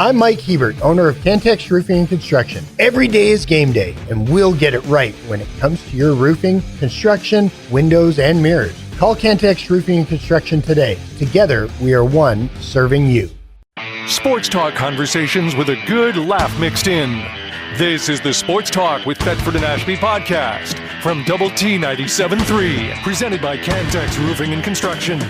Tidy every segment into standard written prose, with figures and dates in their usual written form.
I'm Mike Hebert, owner of Cantex Roofing and Construction. Every day is game day, and we'll get it right when it comes to your roofing, construction, windows, and mirrors. Call Cantex Roofing and Construction today. Together, we are one serving you. Sports Talk conversations with a good laugh mixed in. This is the Sports Talk with Thetford and Ashby podcast from Double T 97.3, presented by Cantex Roofing and Construction.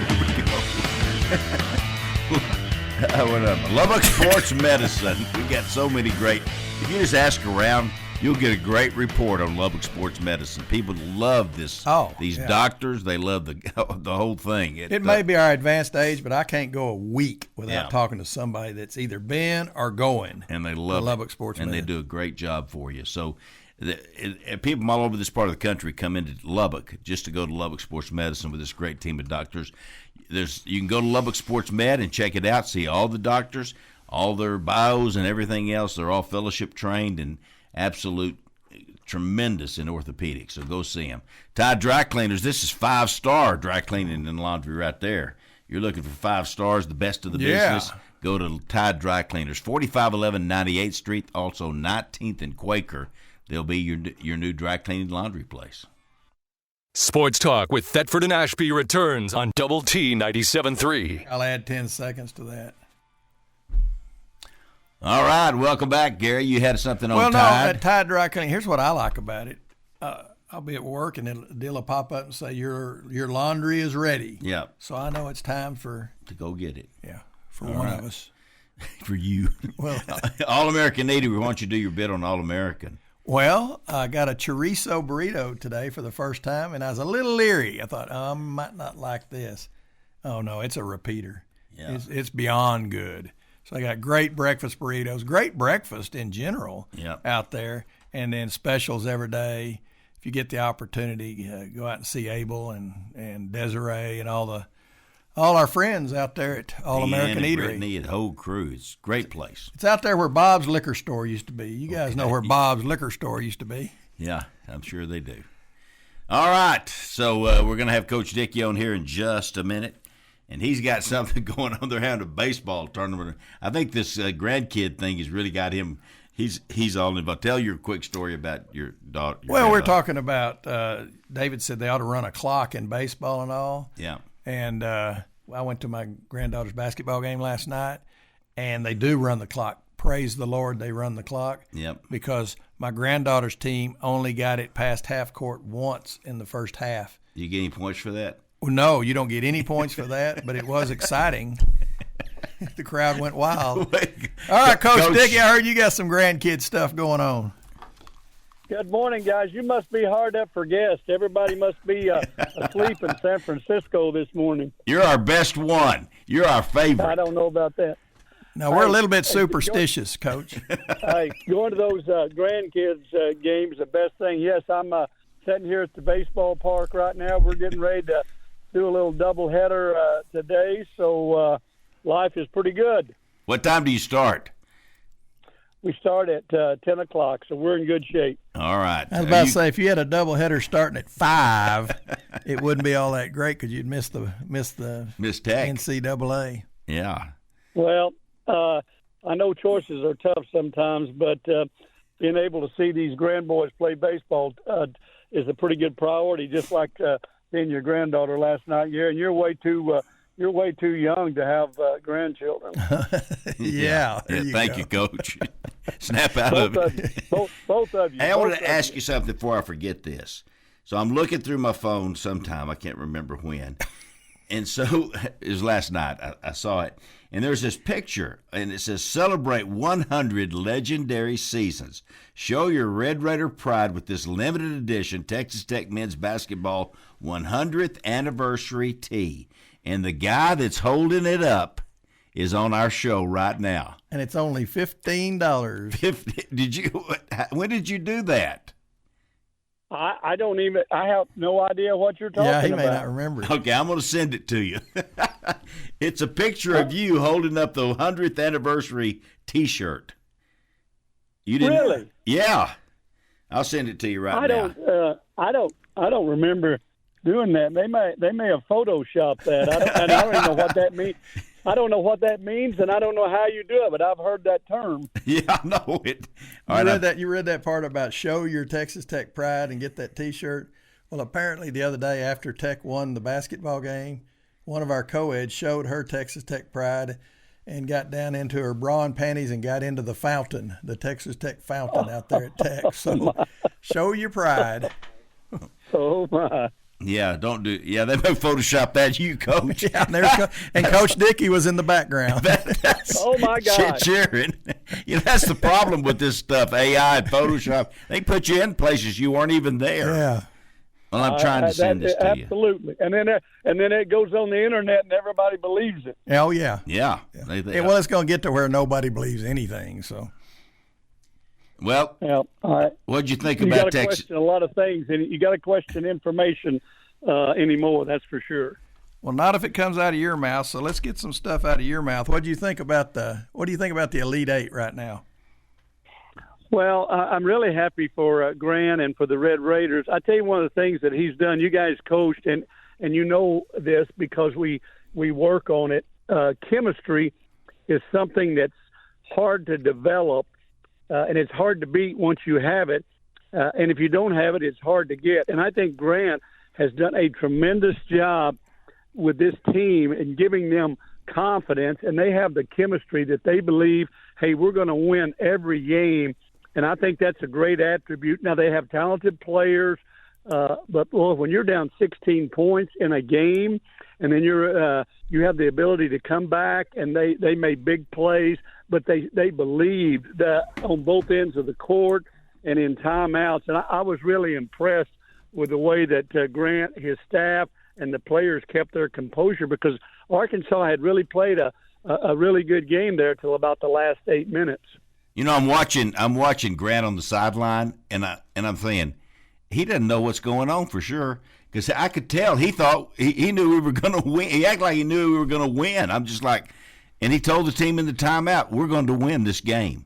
Lubbock Sports Medicine. We got so many great. If you just ask around, you'll get a great report on Lubbock Sports Medicine. People love this. These doctors, they love the whole thing. It may be our advanced age, but I can't go a week without talking to somebody that's either been or going. And they love Lubbock Sports Medicine. And they do a great job for you. So people from all over this part of the country come into Lubbock just to go to Lubbock Sports Medicine with this great team of doctors. You can go to Lubbock Sports Med and check it out, see all the doctors, all their bios and everything else. They're all fellowship trained and absolute tremendous in orthopedics, so go see them. Tide Dry Cleaners, this is 5-star dry cleaning and laundry right there. You're looking for 5 stars, the best of the business, go to Tide Dry Cleaners, 4511 98th Street, also 19th and Quaker. They'll be your new dry cleaning laundry place. Sports Talk with Thetford and Ashby returns on Double T 97.3. I'll add 10 seconds to that. All right, welcome back, Gary. You had something on Tide? Well, no, at Tide Dry Cleaning, here's what I like about it. I'll be at work, and a deal will pop up and say, your laundry is ready. Yeah. So I know it's time to go get it. Yeah, for all one of us. For you. Well, All-American Needy, we want you to do your bid on All-American. Well, I got a chorizo burrito today for the first time, and I was a little leery. I thought, I might not like this. Oh, no, it's a repeater. Yeah. It's beyond good. So I got great breakfast burritos, great breakfast in general out there, and then specials every day. If you get the opportunity, go out and see Abel and Desiree and all our friends out there at All-American Eatery. Brittany and the whole crew. It's a great place. It's out there where Bob's Liquor Store used to be. You guys know where Bob's Liquor Store used to be. Yeah, I'm sure they do. All right, so we're going to have Coach Dickey on here in just a minute, and he's got something going on. They're having a baseball tournament. I think this grandkid thing has really got him. He's all involved. Tell your quick story about your daughter. We're talking about David said they ought to run a clock in baseball and all. Yeah. And I went to my granddaughter's basketball game last night, and they do run the clock. Praise the Lord, they run the clock. Yep. Because my granddaughter's team only got it past half court once in the first half. Do you get any points for that? Well, no, you don't get any points for that, but it was exciting. The crowd went wild. All right, Coach Dickey, I heard you got some grandkid stuff going on. Good morning, guys. You must be hard up for guests. Everybody must be asleep in San Francisco this morning. You're our best one. You're our favorite. I don't know about that. No, we're a little bit superstitious, Coach. Hey, going to those grandkids games, the best thing. Yes, I'm sitting here at the baseball park right now. We're getting ready to do a little doubleheader today, so life is pretty good. What time do you start? We start at 10 o'clock, so we're in good shape. All right. I was about to say, if you had a doubleheader starting at 5, it wouldn't be all that great because you'd miss the tech. NCAA. Yeah. Well, I know choices are tough sometimes, but being able to see these grandboys play baseball is a pretty good priority, just like seeing your granddaughter last night. You're way too young to have grandchildren. Yeah. Thank you, Coach. Snap out of it. Both of you. Hey, I wanted to ask you something before I forget this. So I'm looking through my phone sometime. I can't remember when. And so it was last night. I saw it. And there's this picture, and it says, celebrate 100 legendary seasons. Show your Red Raider pride with this limited edition Texas Tech men's basketball 100th anniversary tee. And the guy that's holding it up is on our show right now. And it's only $15. When did you do that? I have no idea what you're talking about. Yeah, he may not remember. Okay, I'm going to send it to you. It's a picture of you holding up the 100th anniversary T-shirt. You didn't? Really? Yeah. I'll send it to you right now. I don't remember doing that. They may have photoshopped that. I don't even know what that means. I don't know what that means, and I don't know how you do it, but I've heard that term. Yeah, I know it. You read that part about show your Texas Tech pride and get that T-shirt? Well, apparently the other day after Tech won the basketball game, one of our co-eds showed her Texas Tech pride and got down into her bra and panties and got into the fountain, the Texas Tech fountain out there at Tech. So show your pride. Oh, my. Yeah, don't do. Yeah, they may Photoshop that, you, Coach. Yeah, and Coach Dickey was in the background. Oh my God! Cheering. That's the problem with this stuff. AI and Photoshop. They put you in places you weren't even there. Yeah. Well, I'm trying to send this to you. Absolutely, and then it goes on the internet, and everybody believes it. Oh yeah. Yeah. Well, it's going to get to where nobody believes anything. So. Well, all right. What'd you think you about Texas? You got to question a lot of things, and you got to question information anymore. That's for sure. Well, not if it comes out of your mouth. So let's get some stuff out of your mouth. What do you think about the Elite Eight right now? Well, I'm really happy for Grant and for the Red Raiders. I tell you, one of the things that he's done. You guys coached, and you know this because we work on it. Chemistry is something that's hard to develop. And it's hard to beat once you have it. And if you don't have it, it's hard to get. And I think Grant has done a tremendous job with this team in giving them confidence. And they have the chemistry that they believe, hey, we're going to win every game. And I think that's a great attribute. Now, they have talented players. But, well, when you're down 16 points in a game and then you have the ability to come back and they made big plays, but they believed that on both ends of the court and in timeouts. And I was really impressed with the way that Grant, his staff, and the players kept their composure because Arkansas had really played a really good game there till about the last 8 minutes. I'm watching Grant on the sideline, and I'm thinking he doesn't know what's going on for sure. Because I could tell he thought he knew we were going to win. He acted like he knew we were going to win. I'm just like, and he told the team in the timeout, we're going to win this game.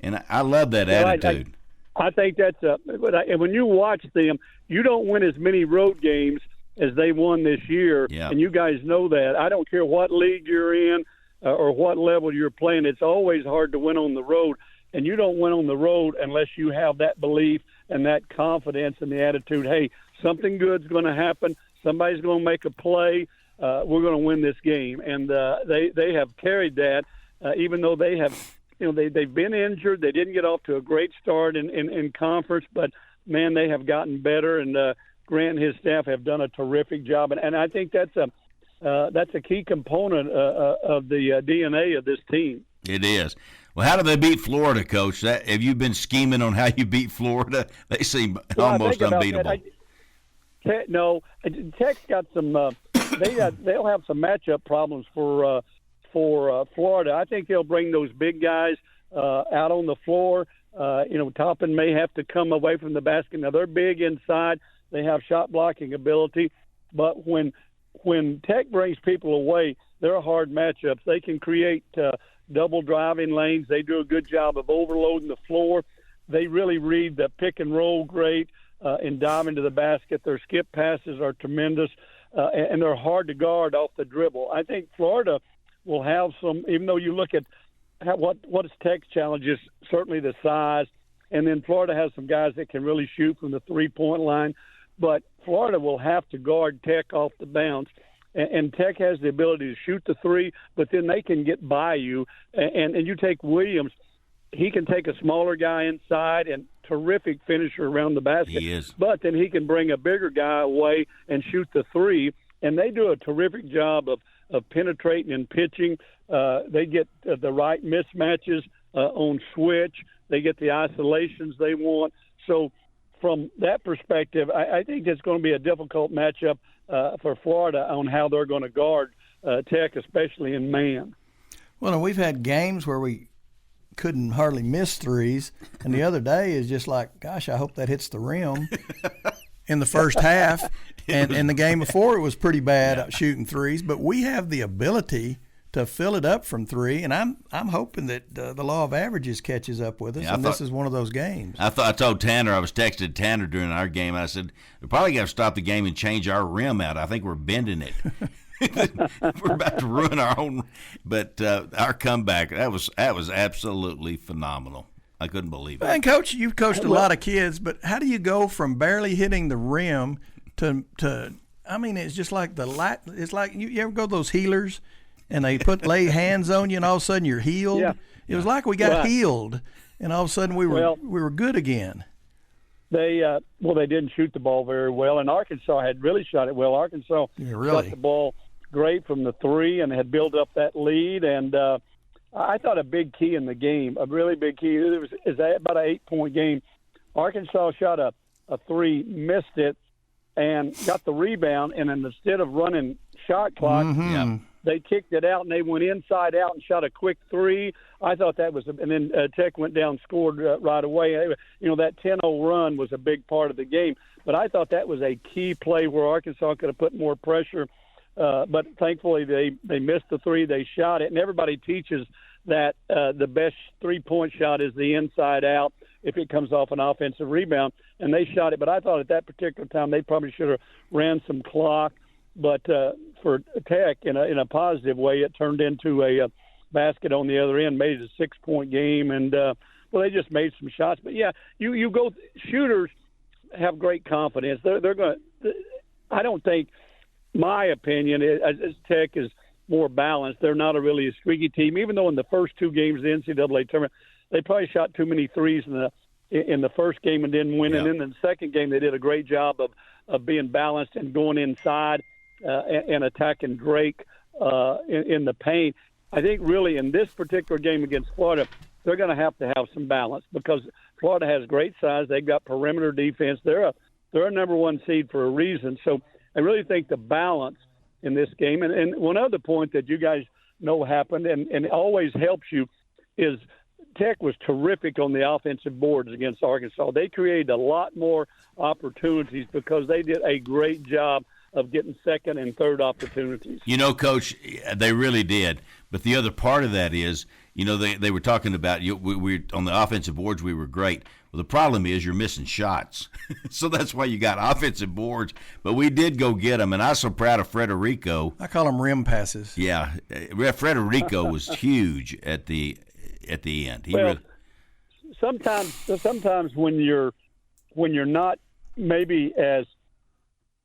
And I love that attitude. I think that's and when you watch them, you don't win as many road games as they won this year. Yeah. And you guys know that. I don't care what league you're in or what level you're playing. It's always hard to win on the road. And you don't win on the road unless you have that belief and that confidence and the attitude, hey, something good's going to happen. Somebody's going to make a play. We're going to win this game. And they have carried that, even though they have, they've been injured. They didn't get off to a great start in conference, but, man, they have gotten better. And Grant and his staff have done a terrific job. And I think that's a key component of the DNA of this team. It is. Well, how do they beat Florida, Coach? Have you been scheming on how you beat Florida? They seem almost unbeatable. No, Tech's got some. They'll have some matchup problems for Florida. I think they'll bring those big guys out on the floor. Toppin may have to come away from the basket. Now they're big inside. They have shot blocking ability, but when Tech brings people away, they're hard matchups. They can create double driving lanes. They do a good job of overloading the floor. They really read the pick and roll great and dive into the basket. Their skip passes are tremendous, and they're hard to guard off the dribble. I think Florida will have some, even though you look at what is Tech's challenge is certainly the size, and then Florida has some guys that can really shoot from the three-point line, but Florida will have to guard Tech off the bounce. And Tech has the ability to shoot the three, but then they can get by you. And you take Williams, he can take a smaller guy inside and terrific finisher around the basket. He is. But then he can bring a bigger guy away and shoot the three. And they do a terrific job of penetrating and pitching. They get the right mismatches on switch. They get the isolations they want. So from that perspective, I think it's going to be a difficult matchup for Florida on how they're going to guard Tech, especially in man. Well, we've had games where we couldn't hardly miss threes, and the other day is just like, gosh, I hope that hits the rim in the first half. And the game before it was pretty bad at shooting threes, but we have the ability to fill it up from three, and I'm hoping that the law of averages catches up with us, this is one of those games. I told Tanner, I was texting Tanner during our game, I said, we probably got to stop the game and change our rim out. I think we're bending it. We're about to ruin our own. But our comeback, that was absolutely phenomenal. I couldn't believe it. And Coach, you've coached a lot of kids, but how do you go from barely hitting the rim to I mean, it's just like it's like you ever go to those healers and they lay hands on you and all of a sudden you're healed? Yeah. It was like we got healed and all of a sudden we were good again. They didn't shoot the ball very well, and Arkansas had really shot it well. Arkansas shot the ball great from the three and had built up that lead, and I thought a big key in the game, a really big key, is about an 8-point game. Arkansas shot a three, missed it, and got the rebound, and then instead of running shot clock, they kicked it out, and they went inside out and shot a quick three. I thought that was – and then Tech went down, scored right away. You know, that 10-0 run was a big part of the game. But I thought that was a key play where Arkansas could have put more pressure. But thankfully they missed the three. They shot it. And everybody teaches that the best three-point shot is the inside out if it comes off an offensive rebound. And they shot it. But I thought at that particular time they probably should have ran some clock. But for Tech, in a positive way, it turned into a basket on the other end, made it a 6-point game. And, they just made some shots. But, yeah, you go – shooters have great confidence. They're going to – I don't think – my opinion is Tech is more balanced. They're not really a streaky team, even though in the first two games of the NCAA tournament, they probably shot too many threes in the first game and didn't win. Yeah. And then in the second game, they did a great job of being balanced and going inside and attacking Drake in the paint. I think really in this particular game against Florida, they're going to have some balance because Florida has great size. They've got perimeter defense. They're a number one seed for a reason. So I really think the balance in this game, and one other point that you guys know happened and it always helps you is Tech was terrific on the offensive boards against Arkansas. They created a lot more opportunities because they did a great job of getting second and third opportunities. You know, Coach, they really did. But the other part of that is, you know, they were talking about we on the offensive boards we were great. Well, the problem is you're missing shots. So that's why you got offensive boards. But we did go get them, and I was so proud of Frederico. I call them rim passes. Yeah. Frederico was huge at the end. Sometimes when you're not maybe as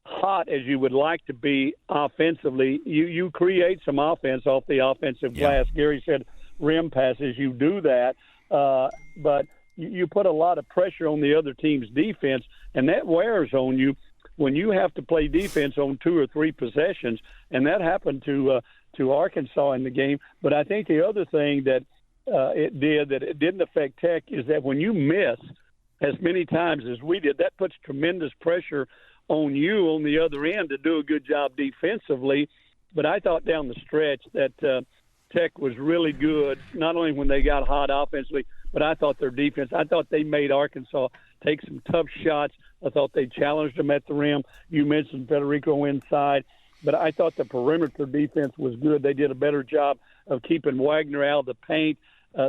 hot as you would like to be offensively, you create some offense off the offensive glass. Gary said rim passes, you do that, but you put a lot of pressure on the other team's defense, and that wears on you when you have to play defense on 2 or 3 possessions, and that happened to Arkansas in the game. But I think the other thing that it didn't affect Tech is that when you miss as many times as we did, that puts tremendous pressure on you on the other end to do a good job defensively. But I thought down the stretch that Tech was really good, not only when they got hot offensively, but I thought their defense, I thought they made Arkansas take some tough shots. I thought they challenged them at the rim. You mentioned Federico inside, but I thought the perimeter defense was good. They did a better job of keeping Wagner out of the paint.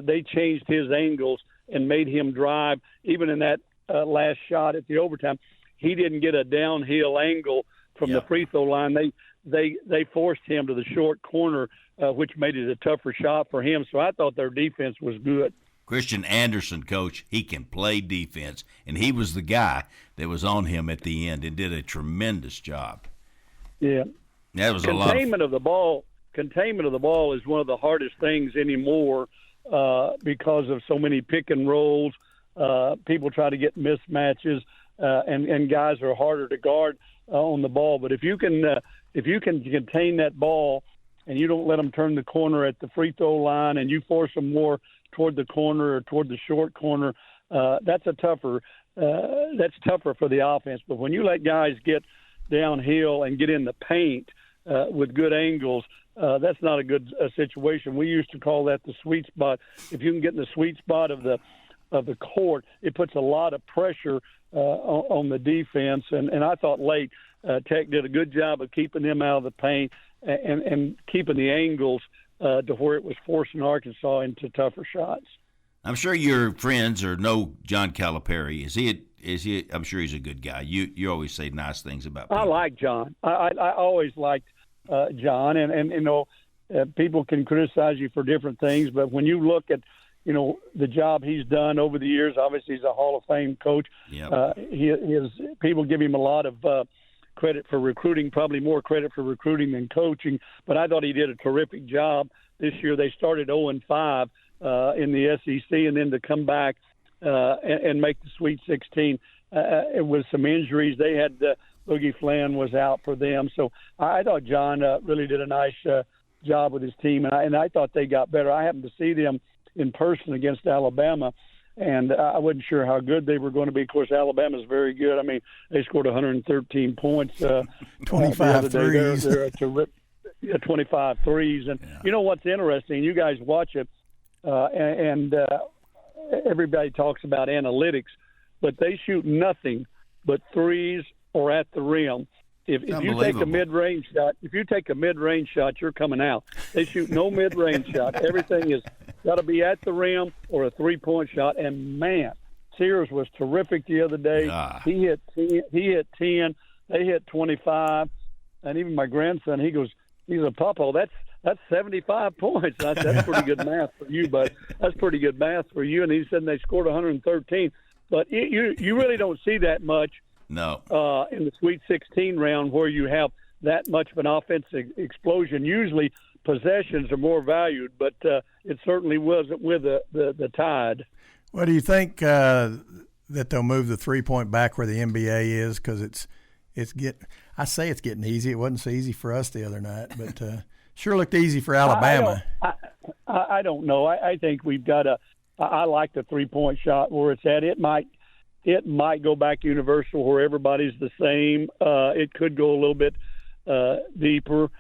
They changed his angles and made him drive. Even in that last shot at the overtime, he didn't get a downhill angle from the free throw line. They forced him to the short corner, which made it a tougher shot for him. So I thought their defense was good. Christian Anderson, Coach, he can play defense, and he was the guy that was on him at the end and did a tremendous job. Yeah. That was containment of the ball. Containment of the ball is one of the hardest things anymore because of so many pick and rolls. People try to get mismatches, and guys are harder to guard on the ball. But if you can contain that ball and you don't let them turn the corner at the free throw line and you force them more toward the corner or toward the short corner, that's tougher for the offense. But when you let guys get downhill and get in the paint with good angles, that's not a good situation. We used to call that the sweet spot. If you can get in the sweet spot of the court, it puts a lot of pressure on the defense. And I thought late Tech did a good job of keeping them out of the paint and keeping the angles to where it was forcing Arkansas into tougher shots. I'm sure your friends know John Calipari. Is he? I'm sure he's a good guy. You always say nice things about people. I like John. I always liked John, and people can criticize you for different things, but when you look at the job he's done over the years, obviously he's a Hall of Fame coach. Yep. People give him a lot of credit for recruiting, probably more credit for recruiting than coaching, but I thought he did a terrific job. This year they started 0-5 in the SEC, and then to come back and make the Sweet 16 with some injuries. They had Boogie Flan was out for them. So I thought John really did a nice job with his team, and I thought they got better. I happened to see them in person against Alabama, and I wasn't sure how good they were going to be. Of course, Alabama's very good. I mean, they scored 113 points. 25 threes. They're a terrific 25 threes. And you know what's interesting? You guys watch it, and everybody talks about analytics, but they shoot nothing but threes or at the rim. If you take a mid-range shot, you're coming out. They shoot no mid-range shot. Everything is got to be at the rim or a three-point shot. And man, Sears was terrific the other day. He hit 10. They hit 25. And even my grandson, he goes, he's a papa. That's 75 points. That's pretty good math for you, but that's pretty good math for you. And he said they scored 113. But you really don't see that much. No. In the Sweet 16 round where you have that much of an offensive explosion. Usually possessions are more valued, but it certainly wasn't with the Tide. Well, do you think that they'll move the three-point back where the NBA is? Because it's getting easy. It wasn't so easy for us the other night, but sure looked easy for Alabama. I don't know. I think we've got I like the three-point shot where it's at. It might go back universal where everybody's the same. It could go a little bit deeper.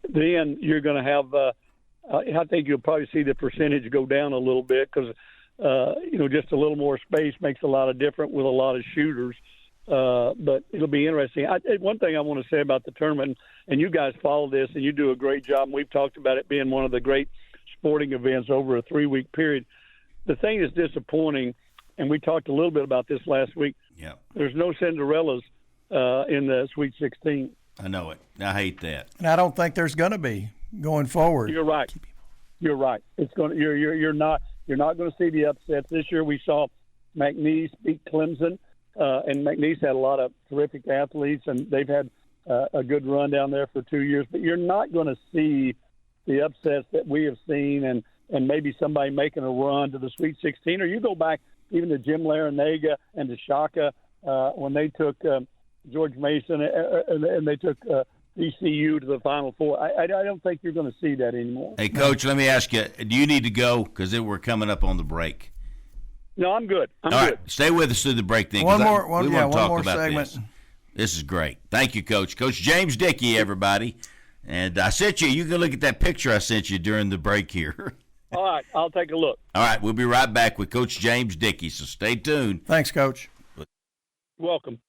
Then you're going to have I think you'll probably see the percentage go down a little bit because, just a little more space makes a lot of difference with a lot of shooters. But it'll be interesting. One thing I want to say about the tournament, and you guys follow this, and you do a great job, and we've talked about it being one of the great sporting events over a 3-week period. The thing is disappointing, and we talked a little bit about this last week. Yeah. There's no Cinderellas in the Sweet 16. I know it. I hate that. And I don't think there's going to be going forward. You're right. It's going. You're not going to see the upsets this year. We saw McNeese beat Clemson, and McNeese had a lot of terrific athletes, and they've had a good run down there for 2 years. But you're not going to see the upsets that we have seen, and maybe somebody making a run to the Sweet 16. Or you go back even to Jim Larinaga and to Shaka when they took George Mason and they took ECU to the Final Four. I don't think you're going to see that anymore. Hey, Coach, let me ask you, do you need to go? Because we're coming up on the break. No, I'm good. All right, stay with us through the break then. One more segment. This is great. Thank you, Coach. Coach James Dickey, everybody. And I sent you can look at that picture I sent you during the break here. All right, I'll take a look. All right, we'll be right back with Coach James Dickey, so stay tuned. Thanks, Coach. Welcome.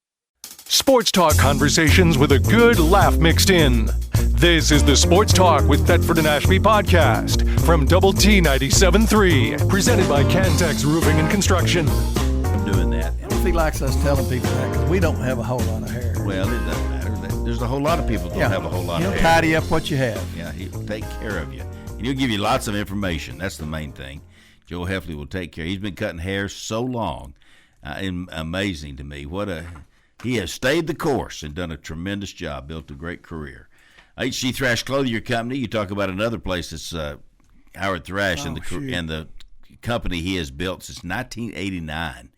Sports Talk conversations with a good laugh mixed in. This is the Sports Talk with Thetford and Ashby podcast from Double T 97.3, presented by Cantex Roofing and Construction. I'm doing that. I don't know if he likes us telling people that because we don't have a whole lot of hair. Well, it doesn't matter. There's a whole lot of people that don't have a whole lot of hair. He'll tidy up what you have. Yeah, he'll take care of you. And he'll give you lots of information. That's the main thing. Joe Heffley will take care. He's been cutting hair so long. Amazing to me. He has stayed the course and done a tremendous job, built a great career. HC Thrash Clothing Company, you talk about another place that's Howard Thrash and the company he has built since 1989.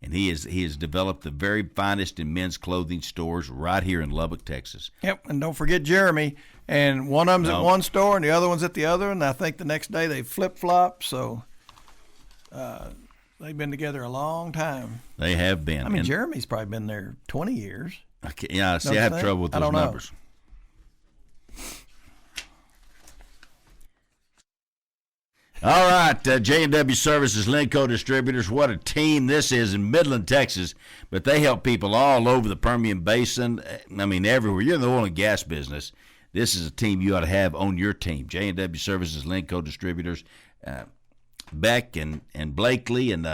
And he has developed the very finest in men's clothing stores right here in Lubbock, Texas. Yep, and don't forget Jeremy. And one of them's at one store and the other one's at the other, and I think the next day they flip-flop, so they've been together a long time. They have been. I mean, Jeremy's probably been there 20 years. I have trouble with those numbers. All right, J&W Services, Linco Distributors. What a team this is in Midland, Texas. But they help people all over the Permian Basin. I mean, everywhere. You're in the oil and gas business. This is a team you ought to have on your team. J&W Services, Linco Distributors. Beck and Blakely and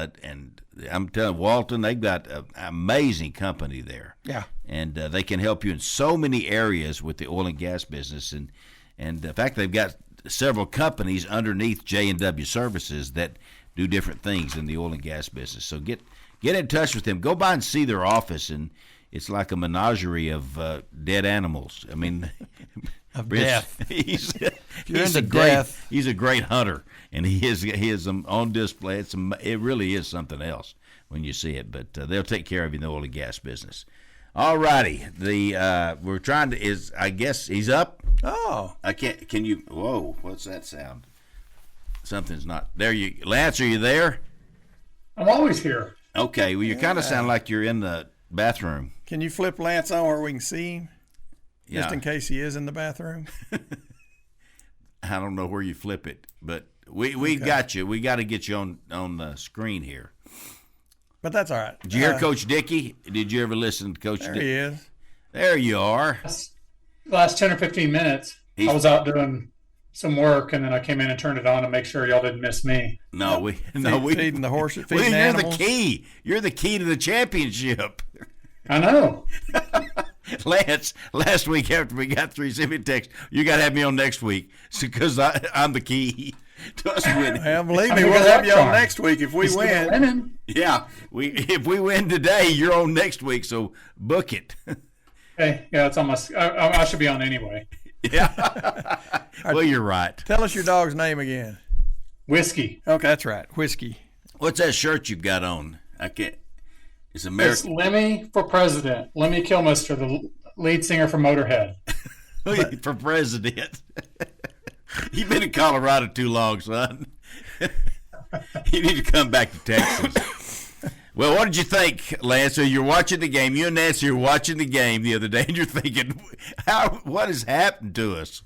I'm telling Walton, they've got an amazing company there. Yeah. And they can help you in so many areas with the oil and gas business. And in fact, they've got several companies underneath J&W Services that do different things in the oil and gas business. So get in touch with them. Go by and see their office, and it's like a menagerie of dead animals. I mean, of death. He's death. He's a great hunter, and he is on display. It really is something else when you see it. But they'll take care of you in the oil and gas business. All righty, we're trying to I guess he's up. Oh, I can't. Can you? Whoa, what's that sound? Something's not there. Lance, are you there? I'm always here. Okay, well, you kind of sound like you're in the bathroom. Can you flip Lance on where we can see him? Yeah. Just in case he is in the bathroom. I don't know where you flip it, but we got you. We got to get you on the screen here. But that's all right. Did you hear Coach Dickey? Did you ever listen to Coach Dickey? There he is. There you are. Last 10 or 15 minutes, I was out doing some work, and then I came in and turned it on to make sure y'all didn't miss me. We feeding the horses, feeding you're animals. The key. You're the key to the championship. I know. Lance, last week after we got through, sent me a text. You got to have me on next week because I'm the key to us winning. Well, believe me, we'll have you on next week if we win. Winning. Yeah, if we win today, you're on next week. So book it. Hey, yeah, it's almost. I should be on anyway. Yeah. Well, you're right. Tell us your dog's name again. Whiskey. Okay, that's right. Whiskey. What's that shirt you've got on? I can't. It's It's American. Lemmy for president. Lemmy Kilmister, the lead singer for Motorhead. For president. You've been in Colorado too long, son. You need to come back to Texas. Well, what did you think, Lance? So you're watching the game. You and Nancy were watching the game the other day, and you're thinking, what has happened to us?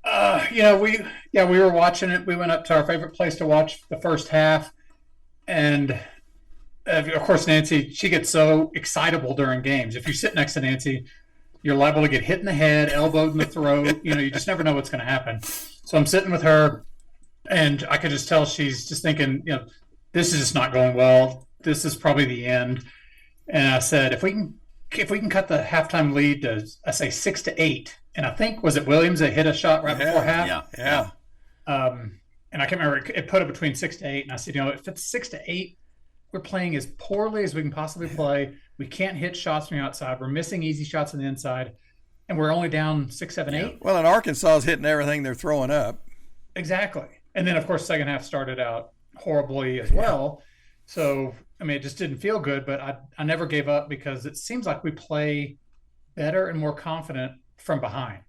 We were watching it. We went up to our favorite place to watch the first half, and of course, Nancy, she gets so excitable during games. If you sit next to Nancy, you're liable to get hit in the head, elbowed in the throat. You just never know what's going to happen. So I'm sitting with her, and I could just tell she's just thinking, this is just not going well. This is probably the end. And I said, if we can cut the halftime lead to, I say 6-8, and I think was it Williams that hit a shot right before half? Yeah. And I can't remember. It put it between 6-8, and I said, if it's 6-8. We're playing as poorly as we can possibly play. We can't hit shots from the outside. We're missing easy shots on the inside, and we're only down 6, 7, 8. Well, and Arkansas is hitting everything they're throwing up. Exactly. And then, of course, second half started out horribly as well. So, it just didn't feel good, but I never gave up because it seems like we play better and more confident from behind.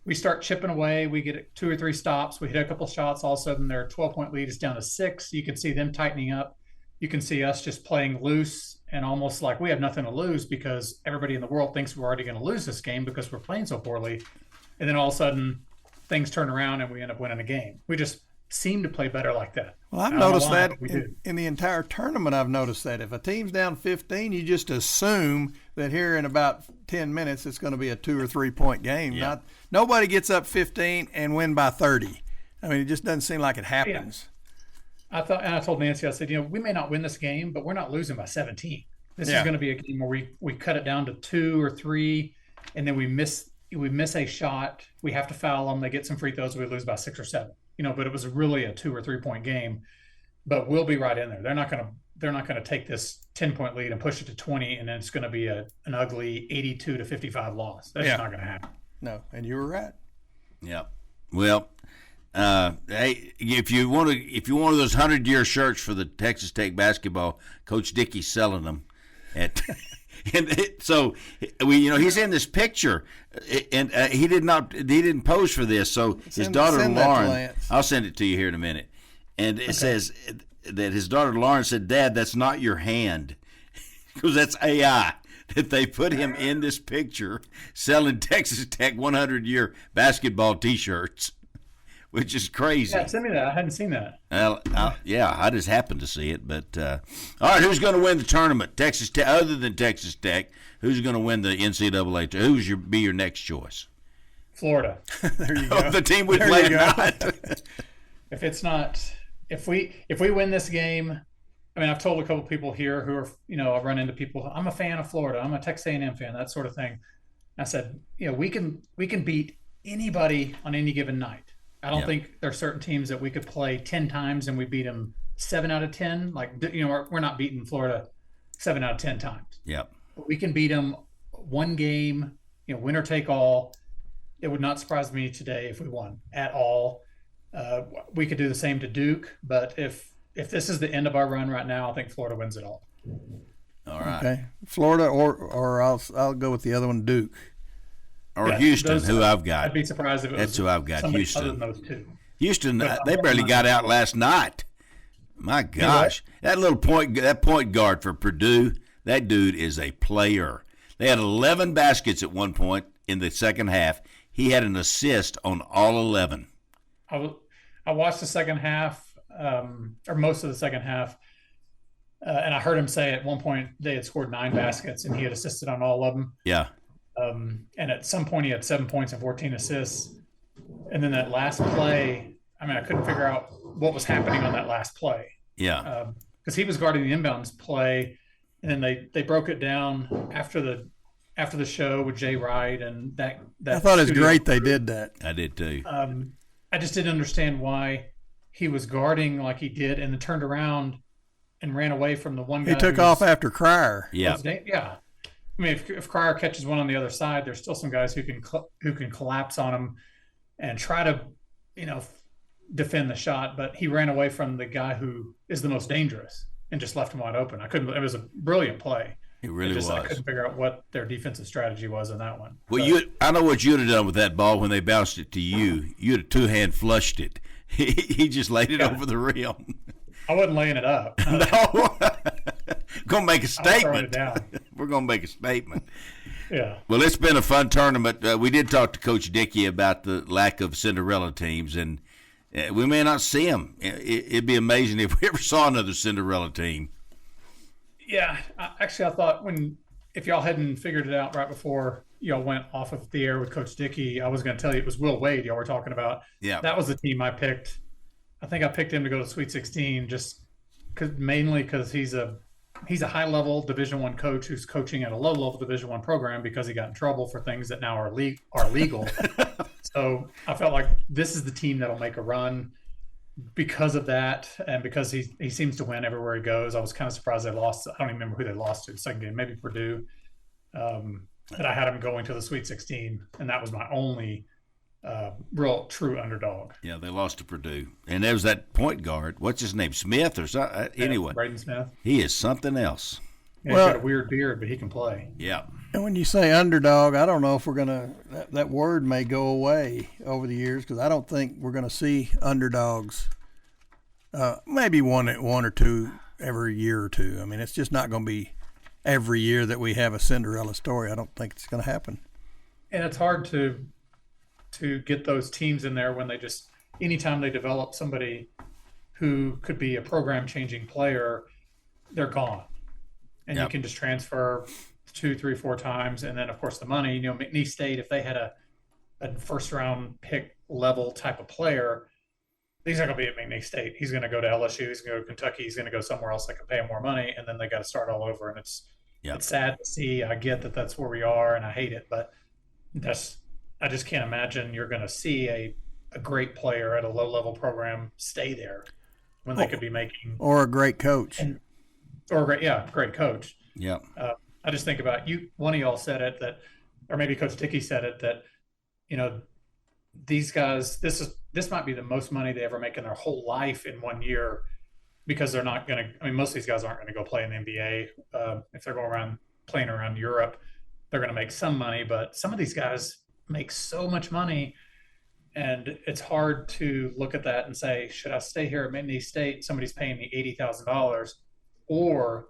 We start chipping away. We get 2 or 3 stops. We hit a couple shots. All of a sudden, their 12-point lead is down to 6. You can see them tightening up. You can see us just playing loose and almost like we have nothing to lose because everybody in the world thinks we're already going to lose this game because we're playing so poorly. And then all of a sudden, things turn around and we end up winning a game. We just seem to play better like that. Well, I've noticed that in the entire tournament. I've noticed that if a team's down 15, you just assume that here in about 10 minutes it's going to be a 2 or 3 point game. Yeah. Nobody gets up 15 and win by 30. It just doesn't seem like it happens. Yeah. I told Nancy, I said, we may not win this game, but we're not losing by 17. This is going to be a game where we cut it down to 2 or 3, and then we miss a shot. We have to foul them. They get some free throws. We lose by 6 or 7. But it was really a 2 or 3 point game. But we'll be right in there. They're not going to take this 10-point lead and push it to 20, and then it's going to be an ugly 82-55 loss. That's just not going to happen. No, and you were right. Yeah. Well, hey, if you want one of those 100-year shirts for the Texas Tech basketball, Coach Dickey's selling them so he's in this picture, and he didn't pose for this. So his daughter Lauren, I'll send it to you here in a minute, and it says that his daughter Lauren said, "Dad, that's not your hand," because that's AI. That they put him in this picture selling Texas Tech 100-year basketball T-shirts, which is crazy. Yeah, send me that. I hadn't seen that. I just happened to see it. But all right, who's going to win the tournament? Texas Tech, other than Texas Tech, who's going to win the NCAA? Who's be your next choice? Florida. There you go. The team we played tonight. If we win this game, I mean, I've told a couple people here who are, I run into people. I'm a fan of Florida. I'm a Texas A&M fan, that sort of thing. I said, we can beat anybody on any given night. I don't think there are certain teams that we could play 10 times and we beat them 7 out of 10. Like, we're not beating Florida 7 out of 10 times. Yep. But we can beat them one game, winner take all. It would not surprise me today if we won at all. We could do the same to Duke, but if this is the end of our run right now, I think Florida wins it all. All right. Okay, Florida or I'll go with the other one, Duke. Or Houston, who I've got. I'd be surprised if it was That's who I've got, Houston. Other than those two. Houston, they barely got out last night. My gosh, that point guard for Purdue, that dude is a player. They had 11 baskets at one point in the second half. He had an assist on all 11. I watched the second half, or most of the second half, and I heard him say at one point they had scored 9 baskets and he had assisted on all of them. Yeah. And at some point he had 7 points and 14 assists. And then that last play, I couldn't figure out what was happening on that last play. Yeah. Because he was guarding the inbounds play, and then they broke it down after the show with Jay Wright and that. I thought it was great they did that. I did too. I just didn't understand why he was guarding like he did, and then turned around and ran away from the one guy. He took off after Cryer. Yeah. Yeah. I mean, if Cryer catches one on the other side, there's still some guys who can collapse on him and try to, defend the shot. But he ran away from the guy who is the most dangerous and just left him wide open. It was a brilliant play. It really was. I couldn't figure out what their defensive strategy was in that one. Well, I know what you'd have done with that ball when they bounced it to you. You'd have two-hand flushed it. He just laid it over the rim. I wasn't laying it up. No. Going to make a statement. We're going to make a statement. Yeah. Well, it's been a fun tournament. We did talk to Coach Dickey about the lack of Cinderella teams, and we may not see them. It'd be amazing if we ever saw another Cinderella team. Yeah. I thought if y'all hadn't figured it out right before y'all went off of the air with Coach Dickey, I was going to tell you it was Will Wade y'all were talking about. Yeah. That was the team I picked. I think I picked him to go to Sweet 16 mainly because he's a high-level Division I coach who's coaching at a low-level Division I program because he got in trouble for things that now are legal. So I felt like this is the team that'll make a run because of that, and because he seems to win everywhere he goes. I was kind of surprised they lost. I don't even remember who they lost to the second game, maybe Purdue. But I had him going to the Sweet 16, and that was my only real true underdog. Yeah, they lost to Purdue. And there was that point guard. What's his name? Smith or something? Anyway. Braden Smith. He is something else. Yeah, he's got a weird beard, but he can play. Yeah. And when you say underdog, I don't know if we're going to – that word may go away over the years because I don't think we're going to see underdogs maybe one or two every year or two. I mean, it's just not going to be every year that we have a Cinderella story. I don't think it's going to happen. And it's hard to get those teams in there when anytime they develop somebody who could be a program-changing player, they're gone. And you can just transfer 2, 3, 4 times. And then, of course, the money. McNeese State, if they had a first-round pick level type of player, he's not going to be at McNeese State. He's going to go to LSU. He's going to go to Kentucky. He's going to go somewhere else that can pay him more money. And then they got to start all over. And it's sad to see. I get that that's where we are, and I hate it. But I just can't imagine you're going to see a great player at a low-level program stay there when they could be making – or a great coach. Great coach. Yeah. I just think about one of y'all said it or maybe Coach Dickey said it, that, these guys, this might be the most money they ever make in their whole life in 1 year because they're not going to – most of these guys aren't going to go play in the NBA. If they're going around playing around Europe, they're going to make some money. But some of these guys make so much money, and it's hard to look at that and say, should I stay here at McNeese State? Somebody's paying me $80,000. Or,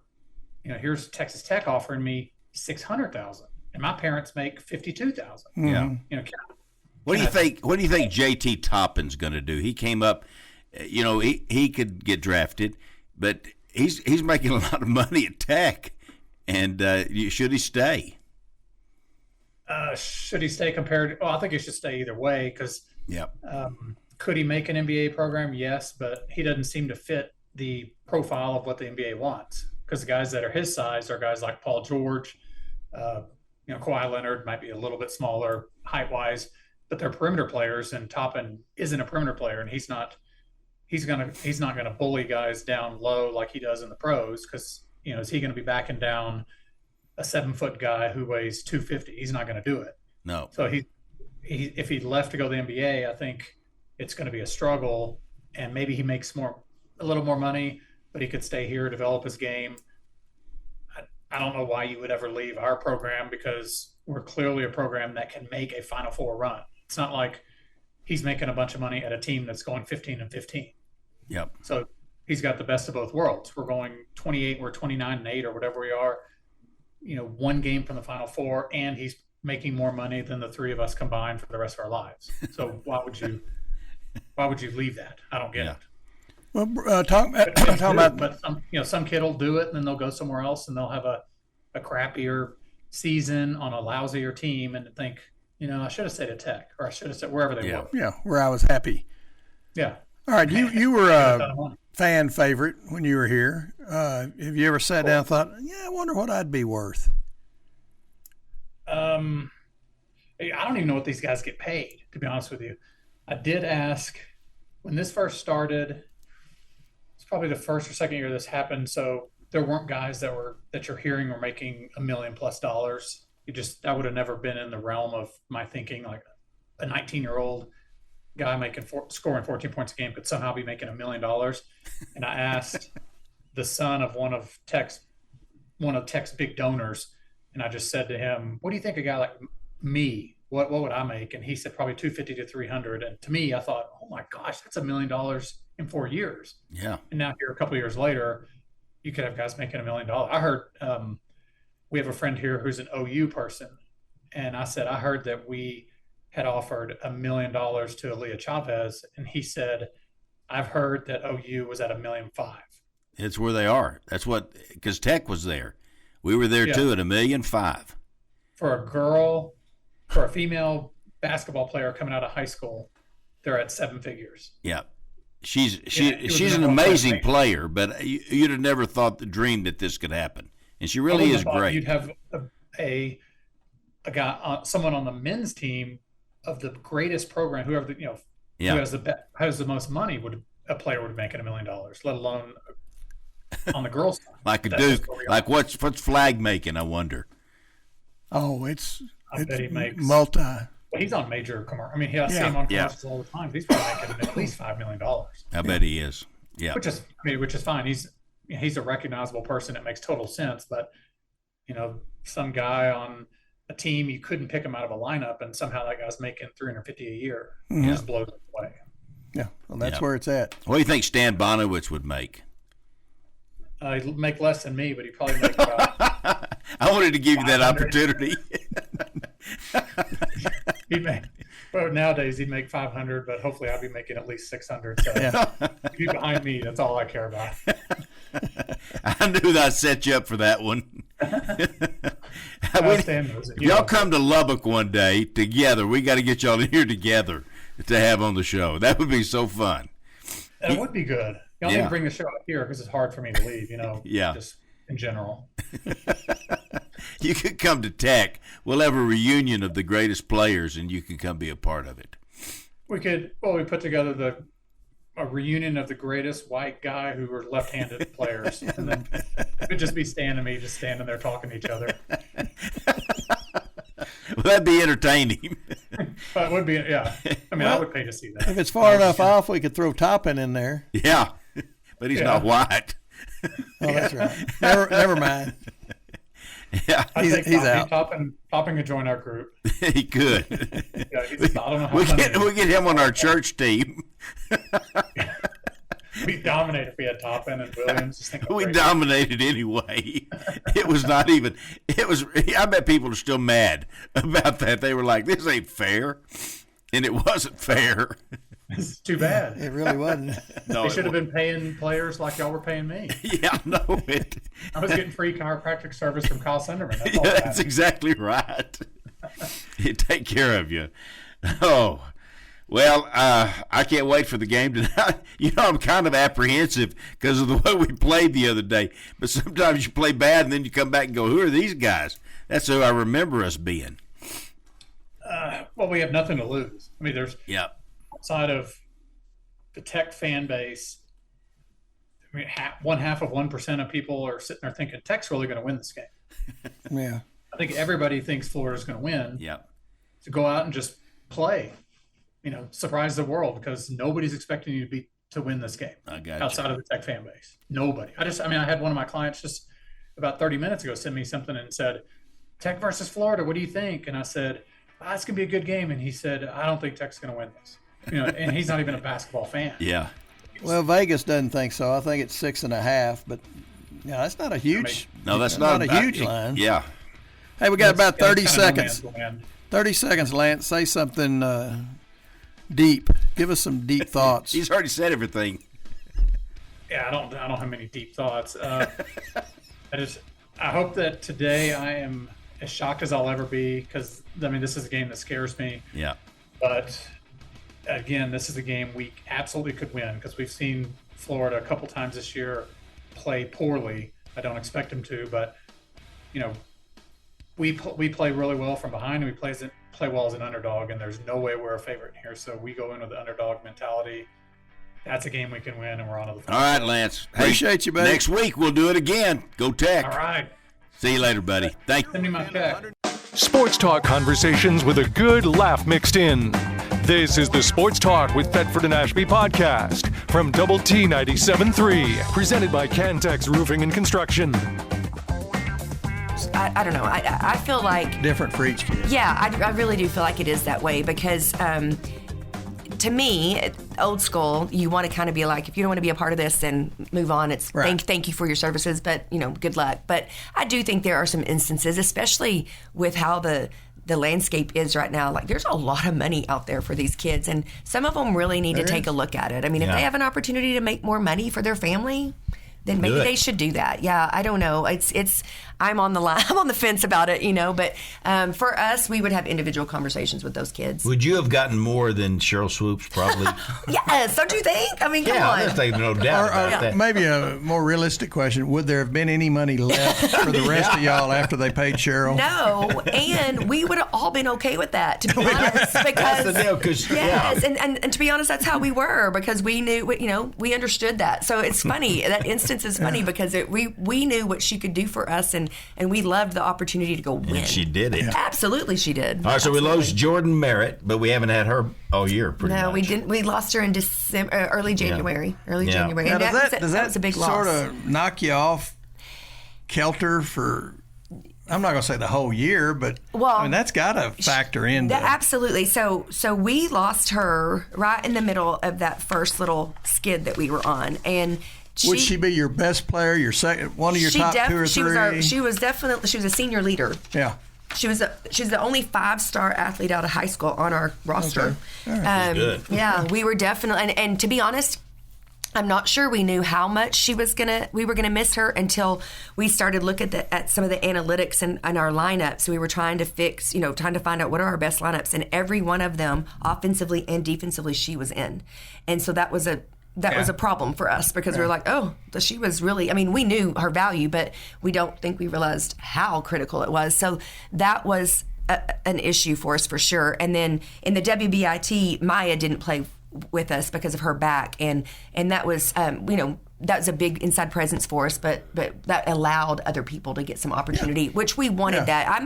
here's Texas Tech offering me $600,000, and my parents make $52,000. Yeah. What do you think? What do you think JT Toppin's going to do? He came up, he could get drafted, but he's making a lot of money at Tech, and should he stay? Should he stay compared? I think he should stay either way because. Could he make an NBA program? Yes, but he doesn't seem to fit the profile of what the NBA wants. Because the guys that are his size are guys like Paul George, Kawhi Leonard might be a little bit smaller height-wise, but they're perimeter players, and Toppin isn't a perimeter player, and he's not gonna bully guys down low like he does in the pros. Because is he going to be backing down a 7-foot guy who weighs 250? He's not going to do it. No. So if he left to go to the NBA, I think it's going to be a struggle, and maybe he makes a little more money, but he could stay here, develop his game. I don't know why you would ever leave our program, because we're clearly a program that can make a Final Four run. It's not like he's making a bunch of money at a team that's going 15-15. Yep. So he's got the best of both worlds. We're going 28, we're 29-8 or whatever we are, one game from the Final Four, and he's making more money than the three of us combined for the rest of our lives. So why would you leave that? I don't get it. Well, talk about. But some kid will do it, and then they'll go somewhere else, and they'll have a crappier season on a lousier team, and think, I should have stayed at Tech, or I should have stayed wherever they were. Yeah, where I was happy. Yeah. All right, you were a fan favorite when you were here. Have you ever sat down and thought, I wonder what I'd be worth? I don't even know what these guys get paid, to be honest with you. I did ask when this first started. It's probably the first or second year this happened. So there weren't guys that you're hearing were making $1 million+ dollars. That would have never been in the realm of my thinking. Like a 19-year-old guy scoring 14 points a game could somehow be making $1 million. And I asked the son of one of Tech's big donors, and I just said to him, "What do you think a guy like me? What would I make?" And he said probably 250 to 300. And to me, I thought, "Oh my gosh, that's $1 million in 4 years." Yeah. And now here, a couple of years later, you could have guys making $1 million. I heard we have a friend here who's an OU person, and I said I heard that we had offered $1 million to Aaliyah Chavez, and he said, "I've heard that OU was at $1.5 million." It's where they are. That's because Tech was there. We were there too at $1.5 million. For a female basketball player coming out of high school, they're at 7 figures. Yeah. She's an amazing player, but you'd have never dreamed that this could happen. And she really is great. You'd have a guy, someone on the men's team of the greatest program, who has the most money, a player would make it $1 million, let alone on the girls' side. Like a Duke. Like what's Flag making, I wonder? Oh, I bet he makes multi. Well, he's on major commercial. I mean, I see him on commercials all the time. He's probably making at least $5 million. I bet he is. Yeah. Which is fine. He's a recognizable person. It makes total sense. But some guy on a team, you couldn't pick him out of a lineup, and somehow that guy's making $350 a year. It just blows it away. Yeah, well, that's where it's at. What do you think Stan Bonowitz would make? He'd make less than me, but he'd probably make about. I wanted to give you that opportunity. Nowadays he'd make 500, but hopefully I'd be making at least 600. So he'd be behind me. That's all I care about. I knew that I'd set you up for that one. Y'all come to Lubbock one day together. We got to get y'all in here together to have on the show. That would be so fun. It would be good. Y'all need to bring the show up here because it's hard for me to leave, just in general. You could come to Tech. We'll have a reunion of the greatest players, and you can come be a part of it. We put together a reunion of the greatest white guy who were left-handed players. And then it would just be Stan and me just standing there talking to each other. Well, that'd be entertaining. But it would be, yeah. I mean, I would pay to see that. If it's far enough off, we could throw Toppin in there. Yeah, but he's not white. Oh, that's right. Never mind. Yeah, he's out. Toppin could join our group. He could. Yeah, I don't know how we get him on our church team. We dominate if we had Toppin and Williams. We dominated anyway. It was not even. It was. I bet people are still mad about that. They were like, "This ain't fair," and it wasn't fair. It's too bad. It really wasn't. No, they should have been paying players like y'all were paying me. Yeah, no, I was getting free chiropractic service from Kyle Cinderella. That's exactly right. He'd take care of you. Oh, Well, I can't wait for the game tonight. I'm kind of apprehensive because of the way we played the other day. But sometimes you play bad and then you come back and go, who are these guys? That's who I remember us being. Well, we have nothing to lose. I mean, there's outside of the Tech fan base, I mean, one half of 1% of people are sitting there thinking Tech's really going to win this game. Yeah. I think everybody thinks Florida's going to win. Yeah. To go out and just play, surprise the world because nobody's expecting you to win this game. I got outside of the Tech fan base. Nobody. I had one of my clients just about 30 minutes ago send me something and said, Tech versus Florida, what do you think? And I said, it's going to be a good game. And he said, I don't think Tech's going to win this. And he's not even a basketball fan. Yeah. Well, Vegas doesn't think so. I think it's 6.5, but that's not a huge. That's not a huge line. Yeah. Hey, we got about 30 kind of seconds. no man's land. 30 seconds, Lance. Say something deep. Give us some deep thoughts. He's already said everything. Yeah, I don't have many deep thoughts. I hope that today I am as shocked as I'll ever be because this is a game that scares me. Yeah. But again, this is a game we absolutely could win because we've seen Florida a couple times this year play poorly. I don't expect them to, but we play really well from behind, and we play well as an underdog, and there's no way we're a favorite here. So we go in with the underdog mentality. That's a game we can win, and we're on to the final. All right, Lance. Appreciate you, buddy. Next week we'll do it again. Go Tech. All right. See you later, buddy. Thank you. Send me my check. Sports Talk conversations with a good laugh mixed in. This is the Sports Talk with Thetford and Ashby podcast from Double T 97.3, presented by Cantex Roofing and Construction. I don't know. I feel like different for each kid. Yeah, I really do feel like it is that way because to me, old school, you want to kind of be like, if you don't want to be a part of this, then move on. It's right. Thank you for your services, but good luck. But I do think there are some instances, especially with how the landscape is right now. Like there's a lot of money out there for these kids, and some of them really need to take a look at it. I mean, if they have an opportunity to make more money for their family, then maybe they should do that. Yeah, I don't know. I'm on the line. I'm on the fence about it, But for us, we would have individual conversations with those kids. Would you have gotten more than Cheryl Swoops? Probably. Yes, don't you think? I mean, come on. There's no doubt about that. Maybe a more realistic question: would there have been any money left for the rest of y'all after they paid Cheryl? No, and we would have all been okay with that, to be honest. Because that's the deal. Yes, and to be honest, that's how we were because we knew, we understood that. So it's funny. That instance is funny because we knew what she could do for us, and we loved the opportunity to go win. And she did it. Absolutely, she did. All right, so we lost Jordan Merritt, but we haven't had her all year, pretty much. No, we didn't. We lost her in December, early January. January. Now, And does that was a big loss. sort of knock you off kilter for? I'm not going to say the whole year, but that's got to factor in. Absolutely. So we lost her right in the middle of that first little skid that we were on, and. Would she be your best player, your second, one of your top two or three? She was a senior leader. Yeah. She was the only 5-star athlete out of high school on our roster. Okay. All right. Good. Yeah, we were definitely, and to be honest, I'm not sure we knew how much we were gonna miss her until we started looking at some of the analytics and our lineups. So we were trying to trying to find out what are our best lineups, and every one of them, offensively and defensively, she was in, and so that was a problem for us because we were like, she was really, we knew her value, but we don't think we realized how critical it was. So that was an issue for us for sure. And then in the WBIT, Maya didn't play with us because of her back. And that was, that was a big inside presence for us, but that allowed other people to get some opportunity, which we wanted that. I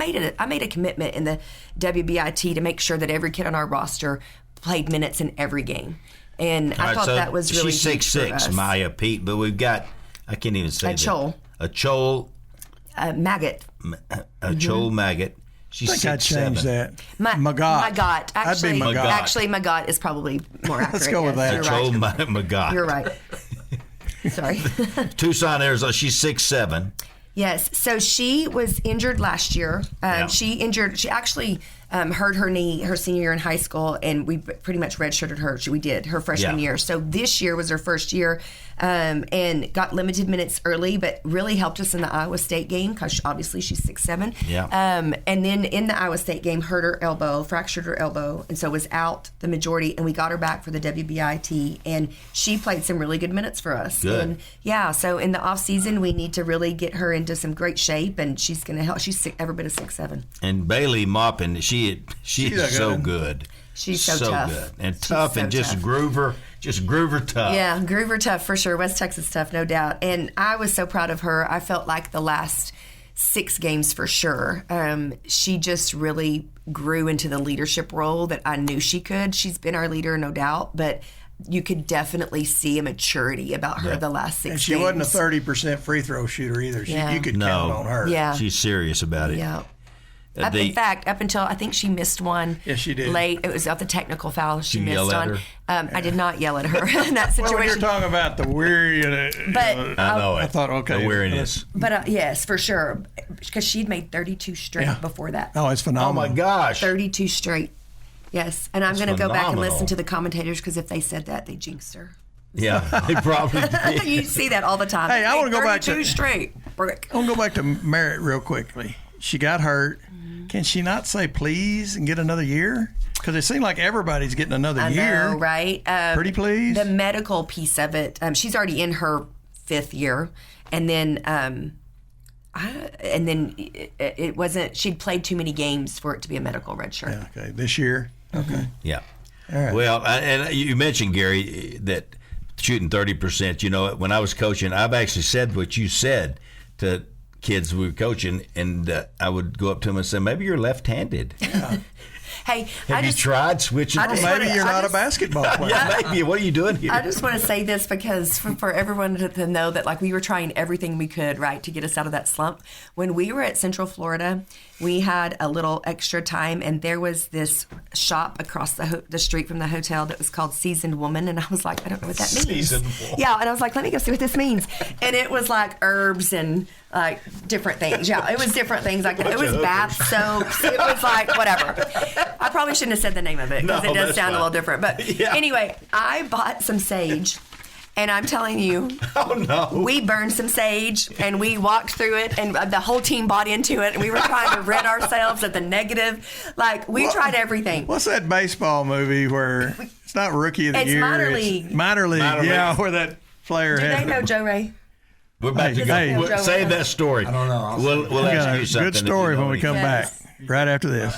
made a commitment in the WBIT to make sure that every kid on our roster played minutes in every game. And I thought that was really huge for us. She's 6'6", Maya Pete, but we've got, I can't even say that. A Chol. Maggot. A Chol Maggot. She's 6'7". I think I'd change that. Magot. Actually, I'd be Magot. Actually, Magot is probably more accurate. Let's go with that. You're right. Magot. You're right. Sorry. Tucson, Arizona. She's 6'7". Yes. So she was injured last year. She actually hurt her knee her senior year in high school, and we pretty much redshirted her. We did her freshman year. So this year was her first year, and got limited minutes early, but really helped us in the Iowa State game because obviously she's 6'7". Yeah. And then in the Iowa State game, fractured her elbow, and so was out the majority. And we got her back for the WBIT, and she played some really good minutes for us. Good. And yeah, so in the off season, we need to really get her into some great shape, and she's going to help. She's every bit of 6'7". And Bailey Maupin, she is so good. She's so tough. Good and She's tough, so and just tough. groover tough. Yeah, groover tough for sure. West Texas tough, no doubt. And I was so proud of her. I felt like the last 6 games for sure, she just really grew into the leadership role that I knew she could. She's been our leader, no doubt, but you could definitely see a maturity about her the last 6 And she games. wasn't a 30% free throw shooter either. You could count on her. Yeah. She's serious about it. Yeah. In fact, up until I think she missed one. Yes, she did. Late. It was off the technical foul she Did you missed yell at on. her? I did not yell at her in that situation. Well, when you're talking about the weary, But I know it. I thought, okay. The weariness. But yes, for sure, because she'd made 32 straight before that. Oh, it's phenomenal. Oh my gosh. 32 straight. Yes, and I'm going to go back and phenomenal. listen to the commentators because if they said that, they jinxed her. Yeah, they probably did. You see that all the time. Hey, I They wanna go back to- 32 straight. Brick. I want to go back to Merritt real quickly. She got hurt. Can she not say please and get another year? Because it seemed like everybody's getting another year. I know, right? Pretty please. The medical piece of it. She's already in her 5th year, and then it wasn't. She'd played too many games for it to be a medical redshirt. Yeah, okay, this year. Okay. Yeah. All right. Well, and you mentioned, Gary, that shooting 30%. You know, when I was coaching, I've actually said what you said to kids we were coaching, and I would go up to them and say, maybe you're left-handed. Yeah. Hey, Have you tried switching? I just Maybe wanna- you're I not just- a basketball player. Yeah, maybe. What are you doing here? I just want to say this because for everyone to know that like we were trying everything we could, right, to get us out of that slump. When we were at Central Florida, we had a little extra time, and there was this shop across the street from the hotel that was called Seasoned Woman, and I was like, I don't know what that means. Seasoned Woman. Yeah, and I was like, let me go see what this means. And it was like herbs and like different things. Yeah, it was different things like that. It was bath soaps. It was like whatever. I probably shouldn't have said the name of it because No, it does that's sound a fine. little different. But Yeah. anyway, I bought some sage. And I'm telling you, Oh, no. we burned some sage and we walked through it, and the whole team bought into it. And we were trying to rid ourselves of the negative. Like, we tried everything. What's that baseball movie where it's not Rookie of the It's Year? Minor it's League. Minor League. Minor Yeah, League. where that player Do had. they know Joe Ray? We're about to go. Hey. We'll save that story. I don't know. We'll We ask got you a something. good if you story know when we come anything. back, right after this.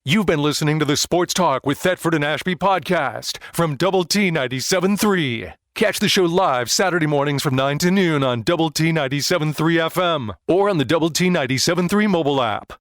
You've been listening to the Sports Talk with Thetford and Ashby podcast from Double T 97.3. Catch the show live Saturday mornings from 9 to noon on Double T 97.3 FM or on the Double T 97.3 mobile app.